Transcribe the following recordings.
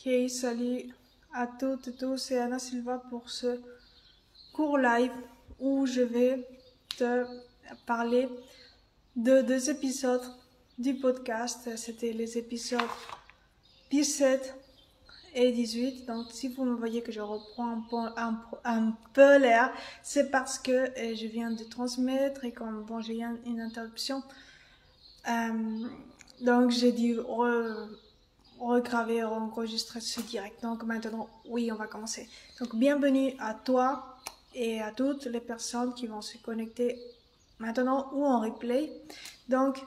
Hey, salut à toutes et tous, c'est Anna Silva pour ce court live où je vais te parler de deux épisodes du podcast. C'était les épisodes 17 et 18. Donc, si vous me voyez que je reprends un peu l'air, c'est parce que je viens de transmettre et comme bon, j'ai eu une interruption. Donc, j'ai dû regraver, enregistrer ce direct. Donc maintenant, oui, on va commencer. Donc bienvenue à toi et à toutes les personnes qui vont se connecter maintenant ou en replay. Donc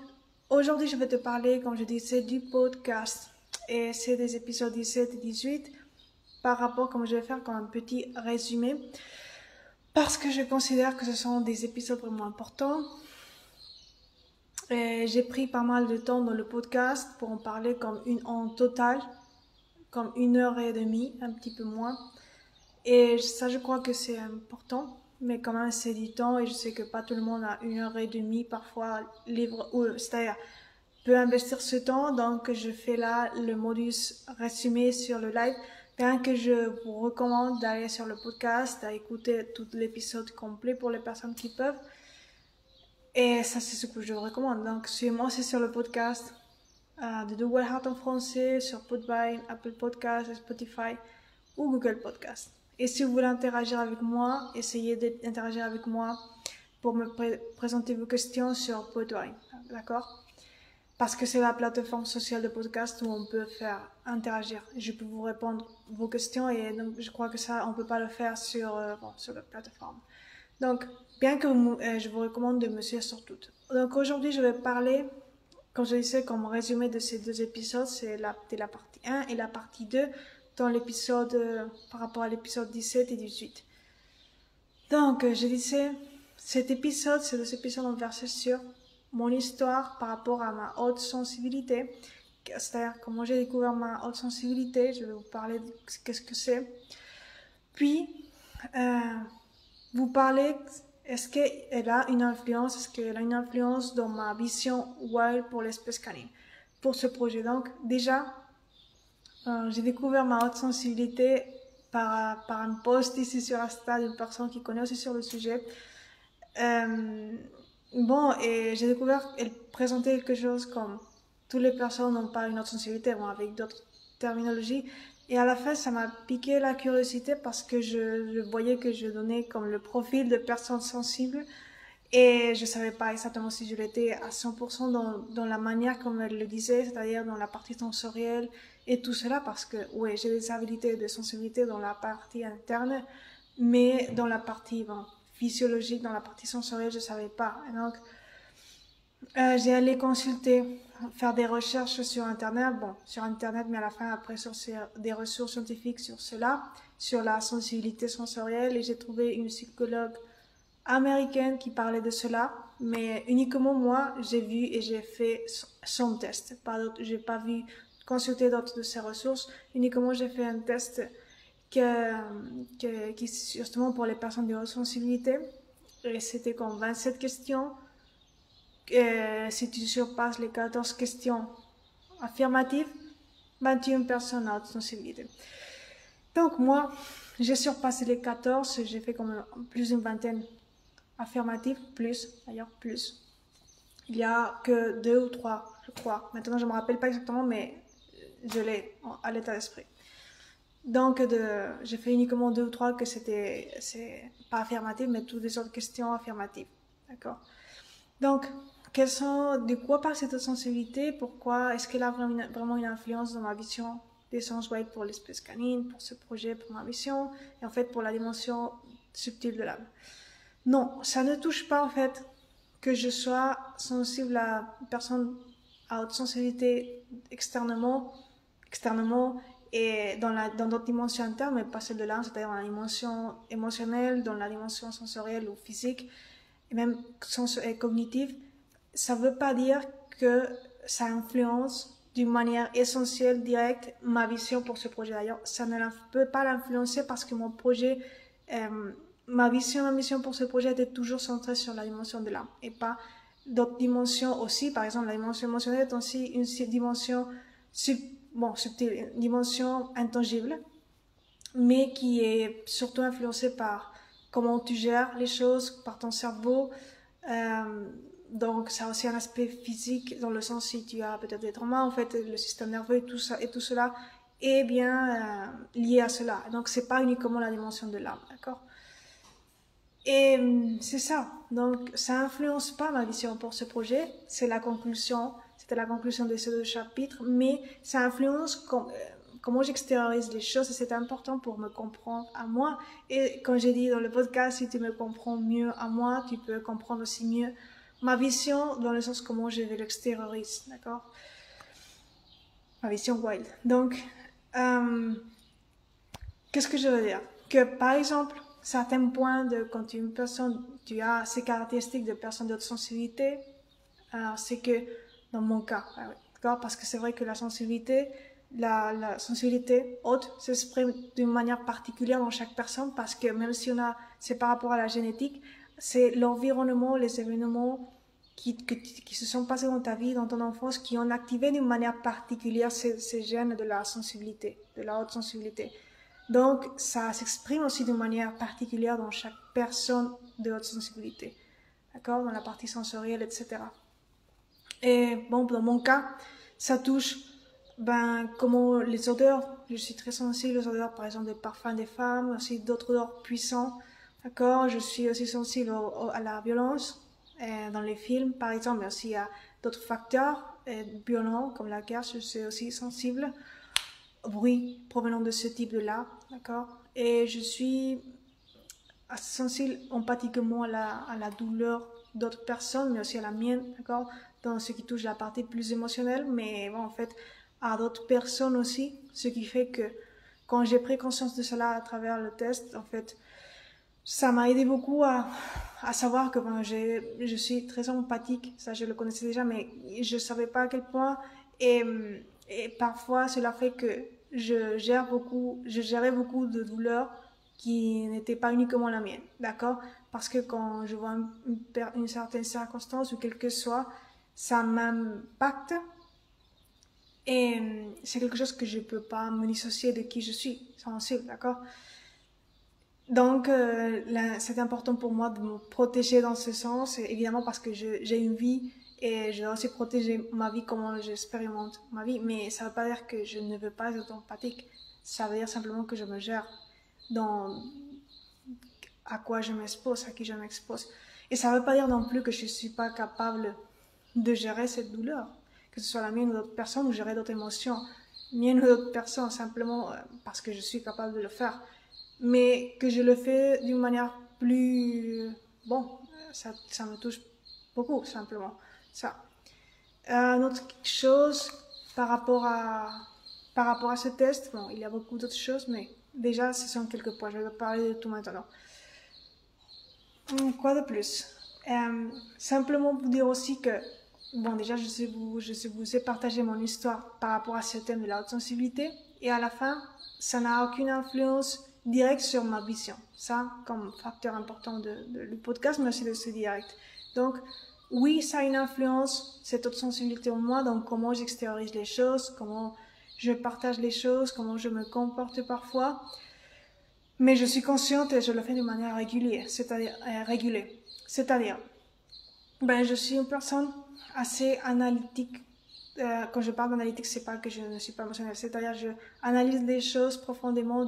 aujourd'hui, je vais te parler, comme je disais, du podcast. Et c'est des épisodes 17 et 18 par rapport, comme je vais faire comme un petit résumé. Parce que je considère que ce sont des épisodes vraiment importants. J'ai pris pas mal de temps dans le podcast pour en parler comme en total, comme 1 heure et demie, un petit peu moins. Et ça, je crois que c'est important, mais quand même, c'est du temps et je sais que pas tout le monde a 1 heure et demie, parfois libre, ou c'est-à-dire peut investir ce temps. Donc, je fais là le modus résumé sur le live. Bien que je vous recommande d'aller sur le podcast, à écouter tout l'épisode complet pour les personnes qui peuvent. Et ça, c'est ce que je vous recommande. Donc, suivez-moi aussi sur le podcast de Double Heart en français, sur Podbean, Apple Podcast, Spotify ou Google Podcast. Et si vous voulez interagir avec moi, essayez d'interagir avec moi pour me présenter vos questions sur Podbean. D'accord? Parce que c'est la plateforme sociale de podcast où on peut faire interagir. Je peux vous répondre vos questions et donc je crois que ça, on peut pas le faire sur la plateforme. Donc, bien que je vous recommande de me suivre sur toutes. Donc aujourd'hui, je vais parler, comme je disais, comme résumé de ces deux épisodes, c'est la partie 1 et la partie 2 dans l'épisode, par rapport à l'épisode 17 et 18. Donc, je disais, ces deux épisodes ont versé sur mon histoire par rapport à ma haute sensibilité, c'est-à-dire comment j'ai découvert ma haute sensibilité, je vais vous parler de qu'est-ce que c'est. Puis, vous parlez, est-ce qu'elle a une influence dans ma vision wild pour l'espèce canine, pour ce projet. Donc, déjà, j'ai découvert ma haute sensibilité par un post ici sur Insta d'une personne qui connaît aussi sur le sujet. Et j'ai découvert qu'elle présentait quelque chose comme toutes les personnes n'ont pas une haute sensibilité, avec d'autres terminologies. Et à la fin, ça m'a piqué la curiosité parce que je voyais que je donnais comme le profil de personnes sensibles et je savais pas exactement si je l'étais à 100% dans la manière comme elle le disait, c'est-à-dire dans la partie sensorielle et tout cela parce que, oui, j'ai des habilités de sensibilité dans la partie interne, mais dans la partie physiologique, dans la partie sensorielle, je savais pas. Et donc, j'ai allé consulter, faire des recherches sur Internet, mais à la fin, après, sur des ressources scientifiques sur cela, sur la sensibilité sensorielle, et j'ai trouvé une psychologue américaine qui parlait de cela, mais uniquement moi, j'ai vu et j'ai fait son test. J'ai pas vu consulter d'autres de ces ressources, uniquement j'ai fait un test qui justement pour les personnes de haute sensibilité, et c'était comme 27 questions. Si tu surpasses les 14 questions affirmatives, 21 personnes à haute sensibilité. Donc moi, j'ai surpassé les 14, j'ai fait comme plus d'une vingtaine affirmatives, plus. Il y a que 2 ou 3, je crois. Maintenant, je ne me rappelle pas exactement, mais je l'ai à l'état d'esprit. Donc, j'ai fait uniquement 2 ou 3 que c'est pas affirmatif, mais toutes les autres questions affirmatives. D'accord? Donc, de quoi parle cette sensibilité? Pourquoi est-ce qu'elle a vraiment une influence dans ma vision des sens wild pour l'espèce canine, pour ce projet, pour ma vision, et en fait pour la dimension subtile de l'âme? Non, ça ne touche pas en fait que je sois sensible à une personne à haute sensibilité externement et dans d'autres dimensions internes, mais pas celle de l'âme, c'est-à-dire dans la dimension émotionnelle, dans la dimension sensorielle ou physique, et même cognitive. Ça ne veut pas dire que ça influence d'une manière essentielle, directe, ma vision pour ce projet. D'ailleurs, ça ne peut pas l'influencer parce que mon projet, ma mission pour ce projet était toujours centrée sur la dimension de l'âme et pas d'autres dimensions aussi. Par exemple, la dimension émotionnelle est aussi une dimension bon, subtile, une dimension intangible, mais qui est surtout influencée par comment tu gères les choses, par ton cerveau. Donc, ça a aussi un aspect physique, dans le sens si tu as peut-être des traumas, en fait, le système nerveux et tout cela est bien lié à cela. Donc, c'est pas uniquement la dimension de l'âme, d'accord? Et c'est ça. Donc, ça influence pas ma vision pour ce projet. C'est la conclusion. C'était la conclusion de ces 2 chapitres. Mais ça influence comment j'extériorise les choses. Et c'est important pour me comprendre à moi. Et comme j'ai dit dans le podcast, si tu me comprends mieux à moi, tu peux comprendre aussi mieux ma vision dans le sens comment je vais l'extérioriser. D'accord? Ma vision wild. Donc, qu'est-ce que je veux dire? Que par exemple, certains points de quand une personne, tu as ces caractéristiques de personne d'autre sensibilité, alors c'est que dans mon cas, d'accord? Parce que c'est vrai que la sensibilité haute s'exprime d'une manière particulière dans chaque personne parce que même si c'est par rapport à la génétique, c'est l'environnement, les événements qui se sont passés dans ta vie, dans ton enfance, qui ont activé d'une manière particulière ces gènes de la sensibilité, de la haute sensibilité. Donc, ça s'exprime aussi d'une manière particulière dans chaque personne de haute sensibilité. D'accord? Dans la partie sensorielle, etc. Et bon, dans mon cas, ça touche, comment les odeurs. Je suis très sensible aux odeurs, par exemple, des parfums des femmes, aussi d'autres odeurs puissants. D'accord? Je suis aussi sensible à la violence, dans les films, par exemple, mais aussi à d'autres facteurs violents, comme la guerre, je suis aussi sensible bruit provenant de ce type-là, d'accord? Et je suis assez sensible empathiquement à la douleur d'autres personnes, mais aussi à la mienne, d'accord? Dans ce qui touche la partie plus émotionnelle, mais bon, en fait, à d'autres personnes aussi, ce qui fait que quand j'ai pris conscience de cela à travers le test, en fait, ça m'a aidé beaucoup à savoir que je suis très empathique, ça je le connaissais déjà, mais je savais pas à quel point, et, et parfois cela fait que je gérais beaucoup de douleurs qui n'étaient pas uniquement la mienne, d'accord? Parce que quand je vois une certaine circonstance ou quel que soit, ça m'impacte et c'est quelque chose que je peux pas me dissocier de qui je suis, sensible, d'accord? Donc, c'est important pour moi de me protéger dans ce sens, évidemment parce que j'ai une vie et je dois aussi protéger ma vie comme j'expérimente ma vie, mais ça ne veut pas dire que je ne veux pas être empathique, ça veut dire simplement que je me gère dans à quoi je m'expose, à qui je m'expose. Et ça ne veut pas dire non plus que je ne suis pas capable de gérer cette douleur, que ce soit la mienne ou d'autres personnes, ou gérer d'autres émotions, mienne ou d'autres personnes, simplement parce que je suis capable de le faire. Mais que je le fais d'une manière plus... Bon, ça me touche beaucoup, simplement. Ça. Une autre chose par rapport à ce test, bon, il y a beaucoup d'autres choses, mais déjà, ce sont quelques points. Je vais parler de tout maintenant. Quoi de plus? Simplement pour dire aussi que, bon, déjà, je vous ai partagé mon histoire par rapport à ce thème de la haute sensibilité, et à la fin, ça n'a aucune influence directe sur ma vision. Ça, comme facteur important du podcast, mais aussi de ce direct. Donc, oui, ça a une influence, cette haute sensibilité en moi, donc comment j'extériorise les choses, comment je partage les choses, comment je me comporte parfois. Mais je suis consciente et je le fais de manière régulière, régulée. C'est-à-dire, je suis une personne assez analytique. Quand je parle d'analytique, c'est pas que je ne suis pas émotionnelle. C'est-à-dire, je analyse les choses profondément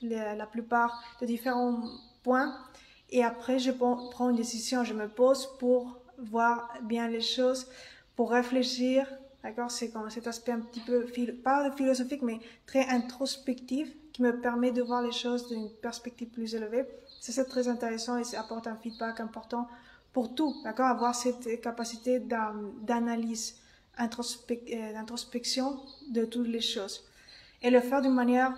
la plupart de différents points. Et après, je prends une décision. Je me pose pour voir bien les choses, pour réfléchir. D'accord? C'est comme cet aspect un petit peu, pas philosophique, mais très introspectif, qui me permet de voir les choses d'une perspective plus élevée. C'est très intéressant et ça apporte un feedback important pour tout, d'accord? Avoir cette capacité d'analyse, d'introspection de toutes les choses. Et le faire d'une manière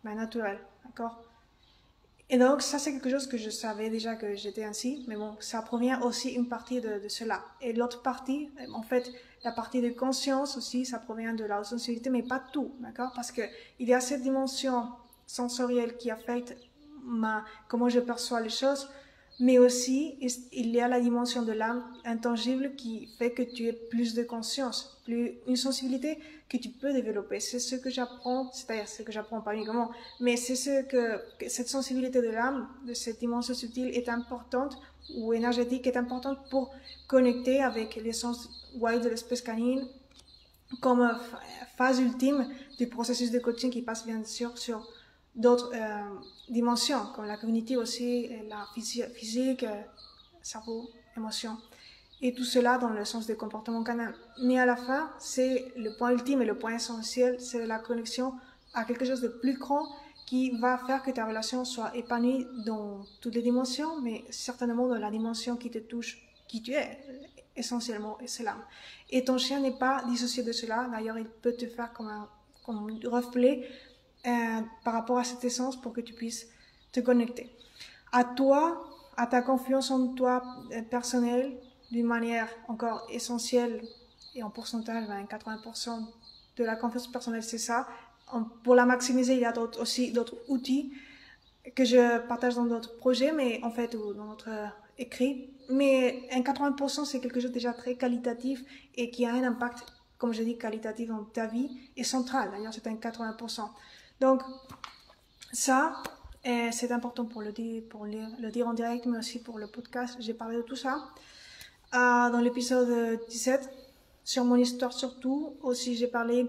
naturelle, d'accord? Et donc, ça, c'est quelque chose que je savais déjà que j'étais ainsi, mais bon, ça provient aussi une partie de cela. Et l'autre partie, en fait, la partie de conscience aussi, ça provient de la sensibilité, mais pas tout, d'accord? Parce que il y a cette dimension sensorielle qui affecte comment je perçois les choses, mais aussi, il y a la dimension de l'âme intangible qui fait que tu aies plus de conscience. une sensibilité que tu peux développer. C'est ce que j'apprends, c'est-à-dire ce que j'apprends pas uniquement, mais c'est que cette sensibilité de l'âme, de cette dimension subtile est importante ou énergétique est importante pour connecter avec l'essence wild de l'espèce canine comme phase ultime du processus de coaching qui passe bien sûr sur d'autres dimensions, comme la cognitive aussi, la physique, cerveau, émotion. Et tout cela dans le sens du comportement canin. Mais à la fin, c'est le point ultime et le point essentiel, c'est la connexion à quelque chose de plus grand qui va faire que ta relation soit épanouie dans toutes les dimensions, mais certainement dans la dimension qui te touche, qui tu es, essentiellement, et c'est l'âme. Et ton chien n'est pas dissocié de cela, d'ailleurs il peut te faire comme un reflet par rapport à cette essence pour que tu puisses te connecter. À toi, à ta confiance en toi personnelle, d'une manière encore essentielle et en pourcentage, 80% de la confiance personnelle, c'est ça. Pour la maximiser, il y a aussi d'autres outils que je partage dans d'autres projets, mais en fait, ou dans notre écrit. Mais un 80%, c'est quelque chose déjà très qualitatif et qui a un impact, comme je dis, qualitatif dans ta vie et central. D'ailleurs, c'est un 80%. Donc, ça, c'est important pour le dire en direct, mais aussi pour le podcast. J'ai parlé de tout ça. Dans l'épisode 17, sur mon histoire surtout, aussi j'ai parlé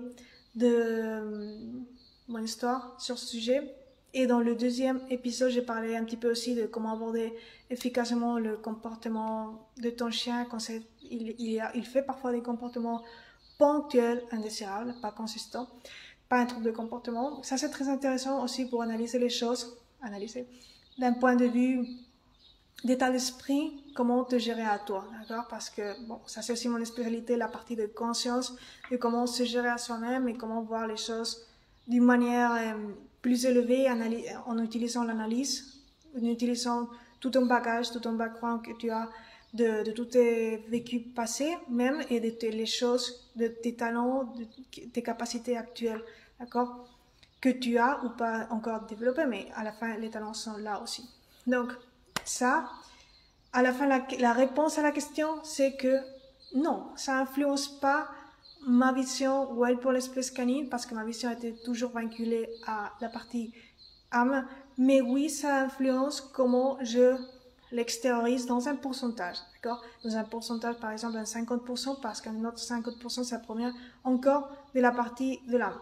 de mon histoire sur ce sujet. Et dans le deuxième épisode, j'ai parlé un petit peu aussi de comment aborder efficacement le comportement de ton chien quand il fait parfois des comportements ponctuels, indésirables, pas consistants, pas un trouble de comportement. Ça, c'est très intéressant aussi pour analyser les choses, d'un point de vue d'état d'esprit, comment te gérer à toi, d'accord? Parce que, bon, ça c'est aussi mon spécialité, la partie de conscience, de comment se gérer à soi-même et comment voir les choses d'une manière plus élevée en utilisant l'analyse, en utilisant tout ton bagage, tout ton background que tu as de tous tes vécus passés même et de les choses, de tes talents, de tes capacités actuelles, d'accord? Que tu as ou pas encore développées, mais à la fin, les talents sont là aussi. Donc, ça, à la fin, la réponse à la question, c'est que non, ça influence pas ma vision wild pour l'espèce canine, parce que ma vision était toujours vinculée à la partie âme, mais oui, ça influence comment je l'extériorise dans un pourcentage, d'accord? Dans un pourcentage, par exemple, un 50%, parce qu'un autre 50%, ça provient encore de la partie de l'âme.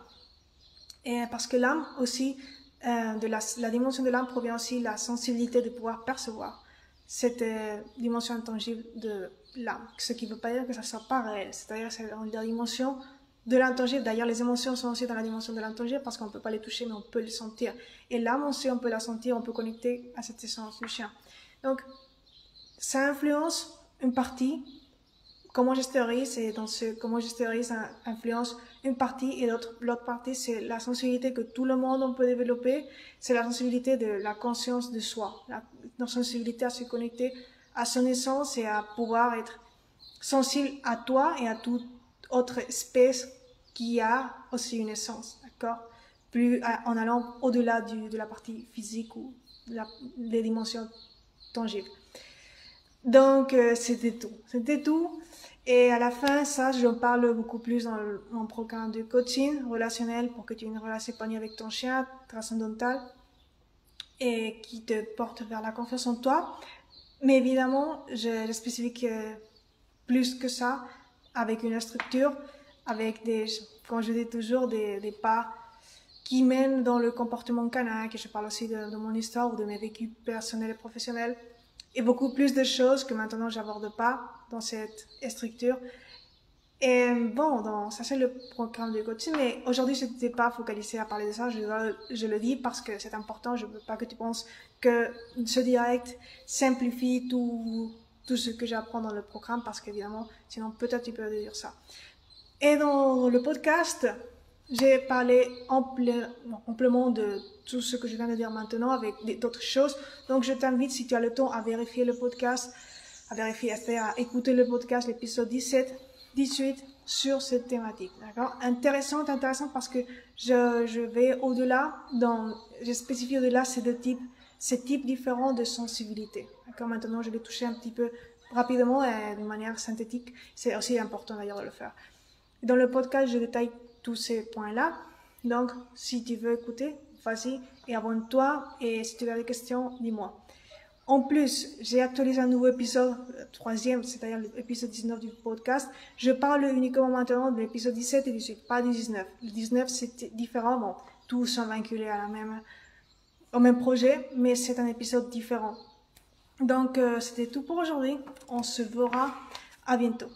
Et parce que l'âme aussi, de la dimension de l'âme provient aussi la sensibilité de pouvoir percevoir cette dimension intangible de l'âme. Ce qui ne veut pas dire que ça ne soit pas réel. C'est-à-dire c'est la dimension de l'intangible. D'ailleurs, les émotions sont aussi dans la dimension de l'intangible parce qu'on ne peut pas les toucher, mais on peut les sentir. Et l'âme aussi, on peut la sentir, on peut connecter à cette essence du chien. Donc, ça influence une partie. Comment j'extériorise et comment j'extériorise influence une partie et l'autre partie c'est la sensibilité que tout le monde peut développer, c'est la sensibilité de la conscience de soi, la sensibilité à se connecter à son essence et à pouvoir être sensible à toi et à toute autre espèce qui a aussi une essence, d'accord? En allant au-delà de la partie physique ou des dimensions tangibles. Donc, c'était tout. Et à la fin, ça, je parle beaucoup plus dans mon programme de coaching relationnel pour que tu aies une relation épanouie avec ton chien, transcendantale, et qui te porte vers la confiance en toi. Mais évidemment, je spécifie plus que ça, avec une structure, avec comme je dis toujours, des pas qui mènent dans le comportement canin, que je parle aussi de mon histoire ou de mes vécus personnels et professionnels. Et beaucoup plus de choses que maintenant j'aborde pas dans cette structure. Et bon, ça c'est le programme de coaching, mais aujourd'hui je n'étais pas focalisée à parler de ça, je le dis parce que c'est important, je veux pas que tu penses que ce direct simplifie tout ce que j'apprends dans le programme, parce qu'évidemment, sinon peut-être tu peux dire ça. Et dans le podcast, j'ai parlé amplement de tout ce que je viens de dire maintenant avec d'autres choses. Donc, je t'invite, si tu as le temps, à vérifier le podcast, à écouter le podcast, l'épisode 17, 18, sur cette thématique. D'accord? Intéressant parce que je vais au-delà, je spécifie au-delà ces types différents de sensibilité. D'accord? Maintenant, je vais toucher un petit peu rapidement et de manière synthétique. C'est aussi important d'ailleurs de le faire. Dans le podcast, je détaille tous ces points-là. Donc, si tu veux écouter, vas-y et abonne-toi. Et si tu as des questions, dis-moi. En plus, j'ai actualisé un nouveau épisode, le troisième, c'est-à-dire l'épisode 19 du podcast. Je parle uniquement maintenant de l'épisode 17 et 18, pas du 19. Le 19, c'est différent. Bon, tous sont vinculés au même projet, mais c'est un épisode différent. Donc, c'était tout pour aujourd'hui. On se verra à bientôt.